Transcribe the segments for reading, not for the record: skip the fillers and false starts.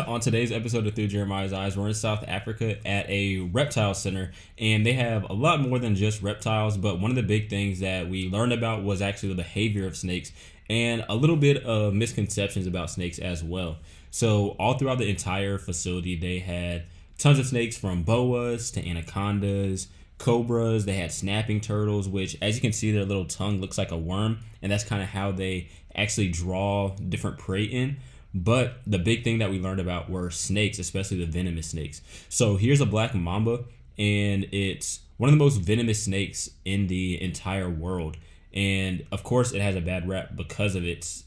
On today's episode of Through Jeremiah's Eyes, we're in South Africa at a reptile center, and they have a lot more than just reptiles, but one of the big things that we learned about was actually the behavior of snakes and a little bit of misconceptions about snakes as well. So all throughout the entire facility, they had tons of snakes, from boas to anacondas, cobras. They had snapping turtles, which, as you can see, their little tongue looks like a worm, and that's kind of how they actually draw different prey in. But the big thing that we learned about were snakes, especially the venomous snakes. So here's a black mamba, and it's one of the most venomous snakes in the entire world. And of course, it has a bad rap because of it.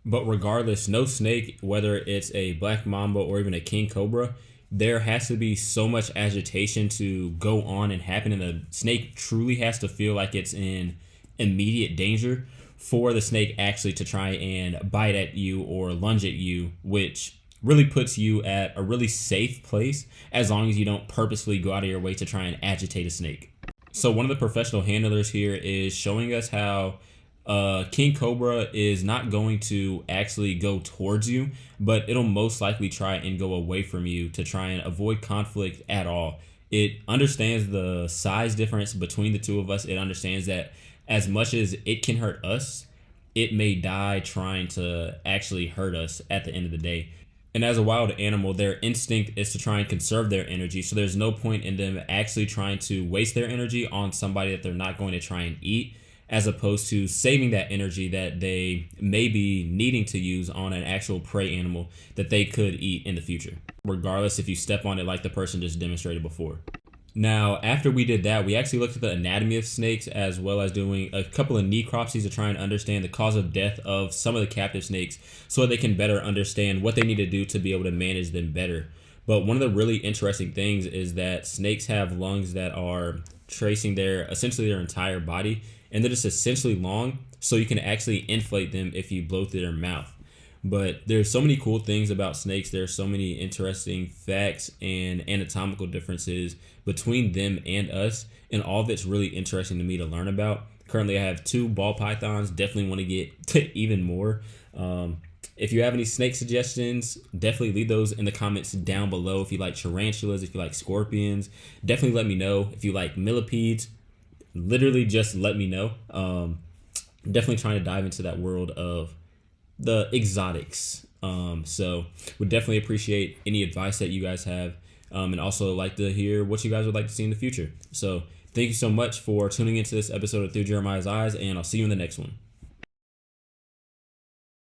But regardless, no snake, whether it's a black mamba or even a king cobra, there has to be so much agitation to go on and happen, and the snake truly has to feel like it's in immediate danger for the snake actually to try and bite at you or lunge at you, which really puts you at a really safe place as long as you don't purposefully go out of your way to try and agitate a snake. So one of the professional handlers here is showing us how king cobra is not going to actually go towards you, but it'll most likely try and go away from you to try and avoid conflict at all. It understands the size difference between the two of us. It understands that as much as it can hurt us, it may die trying to actually hurt us at the end of the day. And as a wild animal, their instinct is to try and conserve their energy. So there's no point in them actually trying to waste their energy on somebody that they're not going to try and eat, as opposed to saving that energy that they may be needing to use on an actual prey animal that they could eat in the future, regardless if you step on it like the person just demonstrated before. Now, after we did that, we actually looked at the anatomy of snakes, as well as doing a couple of necropsies to try and understand the cause of death of some of the captive snakes so they can better understand what they need to do to be able to manage them better. But one of the really interesting things is that snakes have lungs that are tracing essentially their entire body, and they're just essentially long, so you can actually inflate them if you blow through their mouth. But there's so many cool things about snakes. There's so many interesting facts and anatomical differences between them and us, and all of it's really interesting to me to learn about. Currently, I have 2 ball pythons. Definitely want to get even more. If you have any snake suggestions, definitely leave those in the comments down below. If you like tarantulas, if you like scorpions, definitely let me know. If you like millipedes, literally just let me know. Definitely trying to dive into that world of the exotics. So would definitely appreciate any advice that you guys have, and also like to hear what you guys would like to see in the future. So thank you so much for tuning into this episode of Through Jeremiah's Eyes, and I'll see you in the next one.